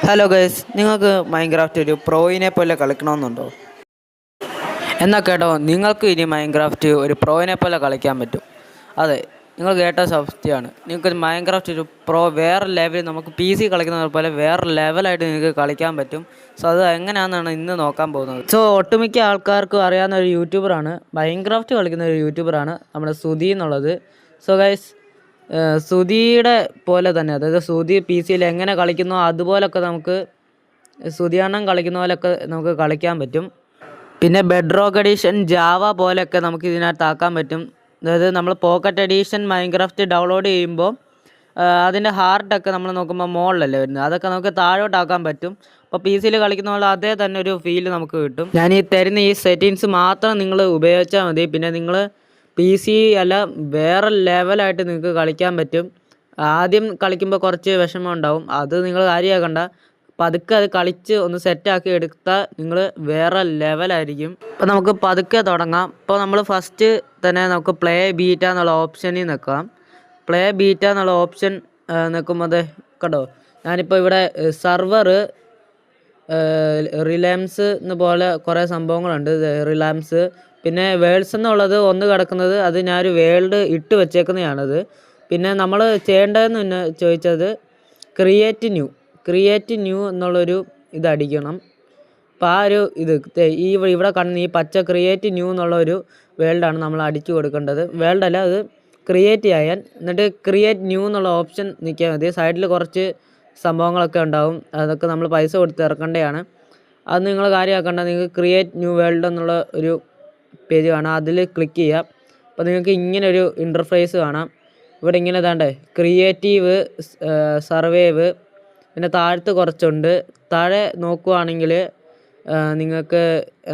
Hello guys, നിങ്ങൾക്ക് Minecraft ഒരു പ്രോയിനെ പോലെ കളിക്കണമെന്നുണ്ടോ? എന്നാൽ കേട്ടോ, നിങ്ങൾക്ക് ഇനി മൈൻക്രാഫ്റ്റ് ഒരു പ്രോയിനെ പോലെ കളിക്കാൻ പറ്റും. അതെ, നിങ്ങൾ കേട്ട സത്യമാണ്. നിങ്ങൾക്ക് മൈൻക്രാഫ്റ്റ് ഒരു പ്രോ വേറെ ലെവൽ, നമുക്ക് പി സി കളിക്കുന്നത് പോലെ വേറെ ലെവലായിട്ട് നിങ്ങൾക്ക് കളിക്കാൻ പറ്റും. സോ അത് എങ്ങനെയാണെന്നാണ് ഇന്ന് നോക്കാൻ പോകുന്നത്. സോ ഒട്ടുമിക്ക ആൾക്കാർക്കും അറിയാവുന്ന ഒരു യൂട്യൂബറാണ്, മൈൻക്രാഫ്റ്റ് കളിക്കുന്ന ഒരു യൂട്യൂബറാണ് നമ്മുടെ സുധി എന്നുള്ളത്. സോ ഗൈസ്, സുധിയുടെ പോലെ തന്നെ, അതായത് സുധി പി സിയിൽ എങ്ങനെ കളിക്കുന്നോ അതുപോലൊക്കെ നമുക്ക് സുധിയണ്ണൻ കളിക്കുന്ന പോലെയൊക്കെ നമുക്ക് കളിക്കാൻ പറ്റും. പിന്നെ ബെഡ് റോക്ക് എഡീഷൻ, ജാവ പോലെയൊക്കെ നമുക്ക് ഇതിനകത്താക്കാൻ പറ്റും. അതായത് നമ്മൾ പോക്കറ്റ് എഡീഷൻ മൈൻക്രാഫ്റ്റ് ഡൗൺലോഡ് ചെയ്യുമ്പോൾ അതിൻ്റെ ഹാർട്ടൊക്കെ നമ്മൾ നോക്കുമ്പോൾ മുകളിലല്ലേ വരുന്നത്, അതൊക്കെ നമുക്ക് താഴോട്ടാക്കാൻ പറ്റും. അപ്പോൾ പി സിയിൽ കളിക്കുന്ന പോലെ അതേ തന്നെ ഒരു ഫീല് നമുക്ക് കിട്ടും. ഞാൻ ഈ തരുന്ന ഈ സെറ്റിങ്സ് മാത്രം നിങ്ങൾ ഉപയോഗിച്ചാൽ മതി. പിന്നെ നിങ്ങൾ പി സി അല്ല, വേറെ ലെവലായിട്ട് നിങ്ങൾക്ക് കളിക്കാൻ പറ്റും. ആദ്യം കളിക്കുമ്പോൾ കുറച്ച് വിഷമം ഉണ്ടാവും, അത് നിങ്ങൾ കാര്യമാക്കണ്ട. പതുക്കെ അത് കളിച്ച് ഒന്ന് സെറ്റാക്കി എടുത്താൽ നിങ്ങൾ വേറെ ലെവലായിരിക്കും. അപ്പോൾ നമുക്ക് പതുക്കെ തുടങ്ങാം. ഇപ്പോൾ നമ്മൾ ഫസ്റ്റ് തന്നെ നമുക്ക് പ്ലേ ബീറ്റ എന്നുള്ള ഓപ്ഷനിൽ നിൽക്കാം. പ്ലേ ബീറ്റ എന്നുള്ള ഓപ്ഷൻ നിൽക്കുമ്പോൾ കണ്ടോ, ഞാനിപ്പോൾ ഇവിടെ സർവർ റിലാംസ് എന്ന് പോലെ കുറേ സംഭവങ്ങളുണ്ട്. റിലാംസ്, പിന്നെ വേൾഡ്സ് എന്നുള്ളത് ഒന്ന് കിടക്കുന്നത്, അത് ഞാനൊരു വേൾഡ് ഇട്ട് വെച്ചേക്കുന്നതാണത്. പിന്നെ നമ്മൾ ചെയ്യേണ്ടതെന്ന് പിന്നെ ചോദിച്ചത് ക്രിയേറ്റ് ന്യൂ എന്നുള്ളൊരു ഇതടിക്കണം. അപ്പോൾ ആ ഒരു ഇത് ഇവിടെ കാണുന്ന ഈ പച്ച ക്രിയേറ്റ് ന്യൂ എന്നുള്ളൊരു വേൾഡാണ് നമ്മൾ അടിച്ചു കൊടുക്കേണ്ടത്. വേൾഡല്ല, അത് ക്രിയേറ്റ് ചെയ്യാൻ. എന്നിട്ട് ക്രിയേറ്റ് ന്യൂ എന്നുള്ള ഓപ്ഷൻ നിൽക്കിയാൽ മതി. സൈഡിൽ കുറച്ച് സംഭവങ്ങളൊക്കെ ഉണ്ടാവും, അതൊക്കെ നമ്മൾ പൈസ കൊടുത്ത് ഇറക്കേണ്ടതാണ്. അത് നിങ്ങൾ കാര്യമാക്കേണ്ട. നിങ്ങൾക്ക് ക്രിയേറ്റ് ന്യൂ വേൾഡ് എന്നുള്ള ഒരു പേജ് കാണാം, അതിൽ ക്ലിക്ക് ചെയ്യുക. അപ്പോൾ നിങ്ങൾക്ക് ഇങ്ങനൊരു ഇൻ്റർഫേസ് കാണാം. ഇവിടെ ഇങ്ങനെ ഇതാണ്ടേ, ക്രിയേറ്റീവ്, സർവൈവ്, പിന്നെ താഴത്ത് കുറച്ചുണ്ട്. താഴെ നോക്കുവാണെങ്കിൽ നിങ്ങൾക്ക്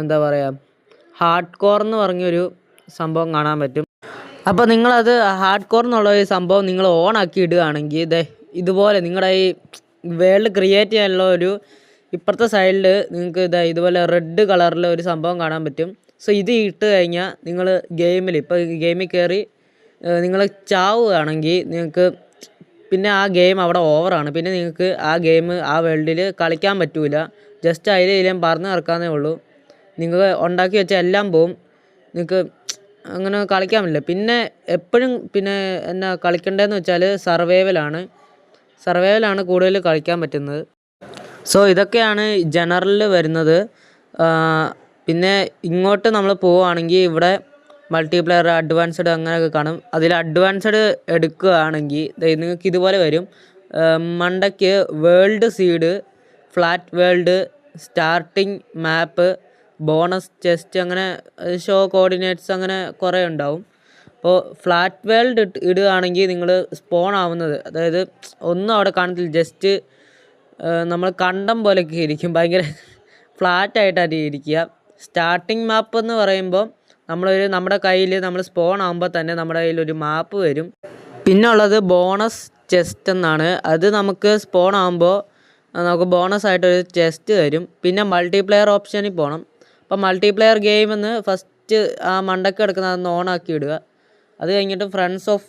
എന്താ പറയുക, ഹാർഡ് കോർ എന്ന് പറഞ്ഞൊരു സംഭവം കാണാൻ പറ്റും. അപ്പോൾ നിങ്ങളത് ഹാർഡ് കോർ എന്നുള്ള ഒരു സംഭവം നിങ്ങൾ ഓൺ ആക്കി ഇടുകയാണെങ്കിൽ ഇതുപോലെ നിങ്ങളുടെ ഈ വേൾഡ് ക്രിയേറ്റ് ചെയ്യാനുള്ള ഒരു ഇപ്പുറത്തെ സൈഡിൽ നിങ്ങൾക്ക് ഇതുപോലെ റെഡ് കളറിൽ ഒരു സംഭവം കാണാൻ പറ്റും. സോ ഇത് ഇട്ട് കഴിഞ്ഞാൽ നിങ്ങൾ ഇപ്പോൾ ഗെയിമിൽ കയറി നിങ്ങൾ ചാവുകയാണെങ്കിൽ നിങ്ങൾക്ക് പിന്നെ ആ ഗെയിം അവിടെ ഓവറാണ്. പിന്നെ നിങ്ങൾക്ക് ആ ഗെയിം ആ വേൾഡിൽ കളിക്കാൻ പറ്റില്ല. ജസ്റ്റ് അതിലേലും പറന്ന് നടക്കാന്നേ ഉള്ളൂ. നിങ്ങൾ ഉണ്ടാക്കി വെച്ച എല്ലാം പോവും, നിങ്ങൾക്ക് അങ്ങനെ കളിക്കാൻ പറ്റില്ല. പിന്നെ എപ്പോഴും പിന്നെ എന്നാ കളിക്കേണ്ടതെന്ന് വെച്ചാൽ സർവൈവലാണ് കൂടുതൽ കളിക്കാൻ പറ്റുന്നത്. സോ ഇതൊക്കെയാണ് ജനറലിൽ വരുന്നത്. പിന്നെ ഇങ്ങോട്ട് നമ്മൾ പോവുകയാണെങ്കിൽ ഇവിടെ മൾട്ടിപ്ലെയർ, അഡ്വാൻസ്ഡ് അങ്ങനെയൊക്കെ കാണും. അതിൽ അഡ്വാൻസ്ഡ് എടുക്കുകയാണെങ്കിൽ നിങ്ങൾക്ക് ഇതുപോലെ വരും. മണ്ടയ്ക്ക് world seed, flat world, starting map, bonus chest, അങ്ങനെ ഷോ കോർഡിനേറ്റ്സ്, അങ്ങനെ കുറേ ഉണ്ടാവും. അപ്പോൾ ഫ്ലാറ്റ് വേൾഡ് ഇടുകയാണെങ്കിൽ നിങ്ങൾ സ്പോൺ ആവുന്നത്, അതായത് ഒന്നും അവിടെ കാണത്തില്ല, ജസ്റ്റ് നമ്മൾ കണ്ടം പോലെയൊക്കെ ഇരിക്കും, ഭയങ്കര ഫ്ലാറ്റായിട്ടാണ് ഇരിക്കുക. സ്റ്റാർട്ടിങ് മാപ്പ് എന്ന് പറയുമ്പോൾ നമ്മുടെ കയ്യിൽ നമ്മൾ സ്പോൺ ആകുമ്പോൾ തന്നെ നമ്മുടെ കയ്യിൽ ഒരു മാപ്പ് വരും. പിന്നെ ഉള്ളത് ബോണസ് ചെസ്റ്റ് എന്നാണ്. അത് നമുക്ക് സ്പോൺ ആകുമ്പോൾ നമുക്ക് ബോണസ് ആയിട്ടൊരു ചെസ്റ്റ് തരും. പിന്നെ മൾട്ടിപ്ലെയർ ഓപ്ഷനിൽ പോകണം. അപ്പോൾ മൾട്ടിപ്ലെയർ ഗെയിം എന്ന് ഫസ്റ്റ് ആ മണ്ടയ്ക്ക് കിടക്കുന്ന അതൊന്ന് ഓണാക്കി ഇടുക. അത് കഴിഞ്ഞിട്ട് ഫ്രണ്ട്സ് ഓഫ്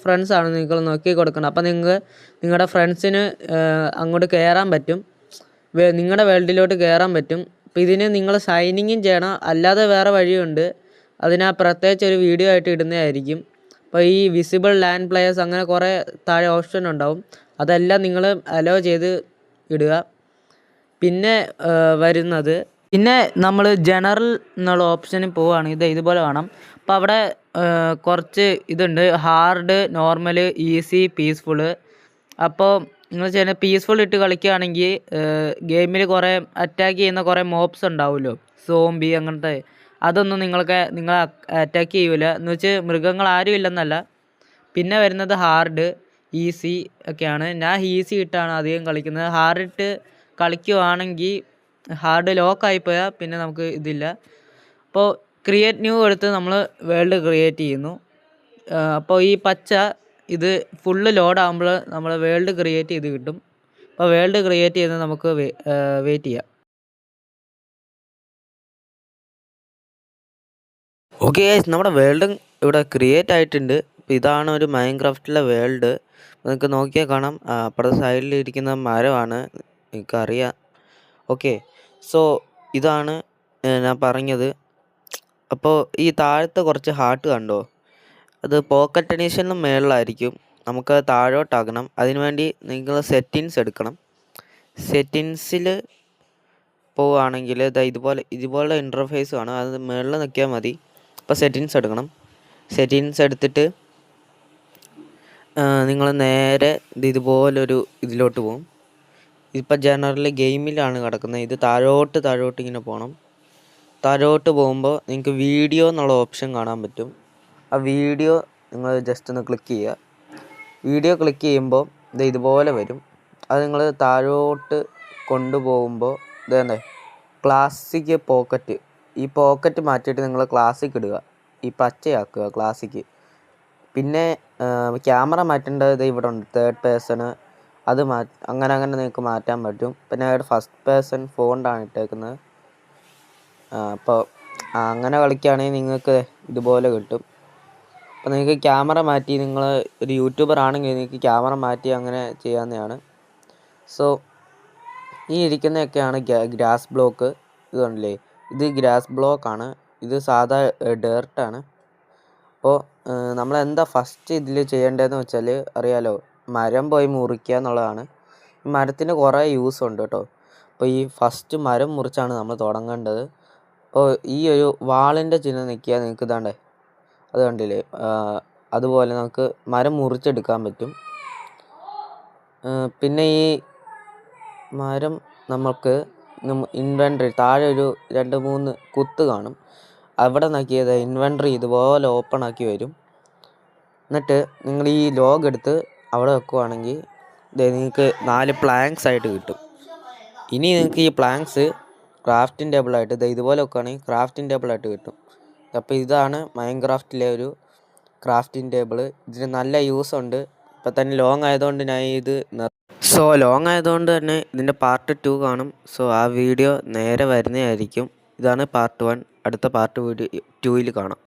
ഫ്രണ്ട്സ് ആണ് നിങ്ങൾ നോക്കി കൊടുക്കണം. അപ്പോൾ നിങ്ങളുടെ ഫ്രണ്ട്സിന് അങ്ങോട്ട് കയറാൻ പറ്റും, നിങ്ങളുടെ വേൾഡിലോട്ട് കയറാൻ പറ്റും. അപ്പോൾ ഇതിന് നിങ്ങൾ സൈനിങ്ങും ചെയ്യണം, അല്ലാതെ വേറെ വഴിയുണ്ട്. അതിനാ പ്രത്യേകിച്ച് ഒരു വീഡിയോ ആയിട്ട് ഇടുന്നതായിരിക്കും. അപ്പോൾ ഈ വിസിബിൾ ലാൻഡ് പ്ലേയേഴ്സ് അങ്ങനെ കുറേ താഴെ ഓപ്ഷൻ ഉണ്ടാവും, അതെല്ലാം നിങ്ങൾ അലോ ചെയ്ത് ഇടുക. പിന്നെ വരുന്നത്, പിന്നെ നമ്മൾ ജനറൽ എന്നുള്ള ഓപ്ഷനിൽ പോവുകയാണെങ്കിൽ ഇതുപോലെ കാണാം. അപ്പോൾ അവിടെ കുറച്ച് ഇതുണ്ട്, ഹാർഡ്, നോർമൽ, ഈസി, പീസ്ഫുള്ള്. അപ്പോൾ നിങ്ങൾ ചെയ്യുന്ന പീസ്ഫുൾ ഇട്ട് കളിക്കുകയാണെങ്കിൽ ഗെയിമിൽ കുറേ അറ്റാക്ക് ചെയ്യുന്ന കുറേ മോബ്സ് ഉണ്ടാവുമല്ലോ, സോംബി അങ്ങനത്തെ, അതൊന്നും നിങ്ങളെ അറ്റാക്ക് ചെയ്യൂല. എന്ന് വെച്ച് മൃഗങ്ങൾ ആരും ഇല്ലെന്നല്ല. പിന്നെ വരുന്നത് ഹാർഡ്, ഈസി ഒക്കെയാണ്. ഞാൻ ഈസി ഇട്ടാണ് അധികം കളിക്കുന്നത്. ഹാർഡ് ഇട്ട് കളിക്കുവാണെങ്കിൽ ഹാർഡ് ലോക്കായിപ്പോയാൽ പിന്നെ നമുക്ക് ഇതില്ല. അപ്പോൾ ക്രിയേറ്റ് ന്യൂ എടുത്ത് നമ്മൾ വേൾഡ് ക്രിയേറ്റ് ചെയ്യുന്നു. അപ്പോൾ ഈ പച്ച ഇത് ഫുള്ള് ലോഡാകുമ്പോൾ നമ്മൾ വേൾഡ് ക്രിയേറ്റ് ചെയ്ത് കിട്ടും. അപ്പോൾ വേൾഡ് ക്രിയേറ്റ് ചെയ്ത് നമുക്ക് വെയിറ്റ് ചെയ്യാം. ഓക്കെ, നമ്മുടെ വേൾഡ് ഇവിടെ ക്രിയേറ്റ് ആയിട്ടുണ്ട്. അപ്പോൾ ഇതാണ് ഒരു മൈൻക്രാഫ്റ്റിലെ വേൾഡ്. നിങ്ങൾക്ക് നോക്കിയാൽ കാണാം, അപ്പുറത്തെ സൈഡിലിരിക്കുന്ന മരമാണ്, നിങ്ങൾക്കറിയാം. ഓക്കെ, സോ ഇതാണ് ഞാൻ പറഞ്ഞത്. അപ്പോൾ ഈ താഴത്തെ കുറച്ച് ഹാർട്ട് കണ്ടോ, അത് പോക്കറ്റ് എഡിഷന് മേളിലായിരിക്കും. നമുക്ക് താഴോട്ടാക്കണം. അതിനുവേണ്ടി നിങ്ങൾ സെറ്റിങ്സ് എടുക്കണം. സെറ്റിങ്സിൽ പോവുകയാണെങ്കിൽ ഇതുപോലെ ഇൻ്റർഫേസ് കാണും. അത് മുകളിൽ നിൽക്കിയാൽ മതി. അപ്പോൾ സെറ്റിങ്സ് എടുക്കണം. സെറ്റിങ്സ് എടുത്തിട്ട് നിങ്ങൾ നേരെ ഇതുപോലൊരു ഇതിലോട്ട് പോകും. ഇപ്പം ജനറലി ഗെയിമിലാണ് കിടക്കുന്നത്. ഇത് താഴോട്ട് ഇങ്ങനെ പോകണം. താഴോട്ട് പോകുമ്പോൾ നിങ്ങൾക്ക് വീഡിയോ എന്നുള്ള ഓപ്ഷൻ കാണാൻ പറ്റും. ആ വീഡിയോ നിങ്ങൾ ജസ്റ്റ് ഒന്ന് ക്ലിക്ക് ചെയ്യുക. വീഡിയോ ക്ലിക്ക് ചെയ്യുമ്പോൾ ഇതുപോലെ വരും. അത് നിങ്ങൾ താഴോട്ട് കൊണ്ടുപോകുമ്പോൾ ഇതേ ക്ലാസിക് പോക്കറ്റ്, ഈ പോക്കറ്റ് മാറ്റിയിട്ട് നിങ്ങൾ ക്ലാസിക് ഇടുക. ഈ പച്ചയാക്കുക ക്ലാസിക്. പിന്നെ ക്യാമറ മാറ്റേണ്ടത് ഇവിടെ ഉണ്ട്, തേർഡ് പേഴ്സണ്. അത് അങ്ങനെ നിങ്ങൾക്ക് മാറ്റാൻ പറ്റും. പിന്നെ ഇവിടെ ഫസ്റ്റ് പേഴ്സൺ ഫോണ്ടാണ് ഇട്ടേക്കുന്നത്. അപ്പോൾ അങ്ങനെ കളിക്കുകയാണെങ്കിൽ നിങ്ങൾക്ക് ഇതുപോലെ കിട്ടും. അപ്പോൾ നിങ്ങൾക്ക് ക്യാമറ മാറ്റി, നിങ്ങൾ ഒരു യൂട്യൂബർ ആണെങ്കിൽ നിങ്ങൾക്ക് ക്യാമറ മാറ്റി അങ്ങനെ ചെയ്യാവുന്നതാണ്. സോ ഈ ഇരിക്കുന്നതൊക്കെയാണ് ഗ്രാസ് ബ്ലോക്ക്. ഇത് കണ്ടില്ലേ, ഇത് ഗ്രാസ് ബ്ലോക്കാണ്. ഇത് സാധാ ഡേർട്ടാണ്. അപ്പോൾ നമ്മളെന്താ ഫസ്റ്റ് ഇതിൽ ചെയ്യേണ്ടതെന്ന് വെച്ചാൽ അറിയാലോ, മരം പോയി മുറിക്കുക എന്നുള്ളതാണ്. ഈ മരത്തിന് കുറേ യൂസ് ഉണ്ട് കേട്ടോ. അപ്പോൾ ഈ ഫസ്റ്റ് മരം മുറിച്ചാണ് നമ്മൾ തുടങ്ങേണ്ടത്. അപ്പോൾ ഈ ഒരു വാളിൻ്റെ ചിഹ്നം നിൽക്കുക, നിങ്ങൾക്ക് ഇതാണ്ടേ, അത് കണ്ടില്ലേ, അതുപോലെ നമുക്ക് മരം മുറിച്ചെടുക്കാൻ പറ്റും. പിന്നെ ഈ മരം നമുക്ക് ഇൻവെൻട്രി താഴെ ഒരു 2-3 കുത്ത് കാണും. അവിടെ നോക്കിയത് ഇൻവെൻട്രി ഇതുപോലെ ഓപ്പൺ ആക്കി വരും. എന്നിട്ട് നിങ്ങൾ ഈ ലോഗ് എടുത്ത് അവിടെ വെക്കുവാണെങ്കിൽ നിങ്ങൾക്ക് 4 പ്ലാങ്ക്സ് ആയിട്ട് കിട്ടും. ഇനി നിങ്ങൾക്ക് ഈ പ്ലാങ്ക്സ് ക്രാഫ്റ്റിംഗ് ടേബിളായിട്ട് ഇതുപോലെ വെക്കുകയാണെങ്കിൽ ക്രാഫ്റ്റിംഗ് ടേബിളായിട്ട് കിട്ടും. അപ്പോൾ ഇതാണ് മൈൻക്രാഫ്റ്റിലെ ഒരു ക്രാഫ്റ്റിംഗ് ടേബിൾ. ഇതിന് നല്ല യൂസ് ഉണ്ട്. ഇപ്പം തന്നെ ലോങ് ആയതുകൊണ്ട് ഞാൻ ഇത് ലോങ് ആയതുകൊണ്ട് തന്നെ ഇതിൻ്റെ പാർട്ട് 2 കാണും. സോ ആ വീഡിയോ നേരെ വരുന്നതായിരിക്കും. ഇതാണ് പാർട്ട് 1. അടുത്ത പാർട്ട് 2ൽ കാണാം.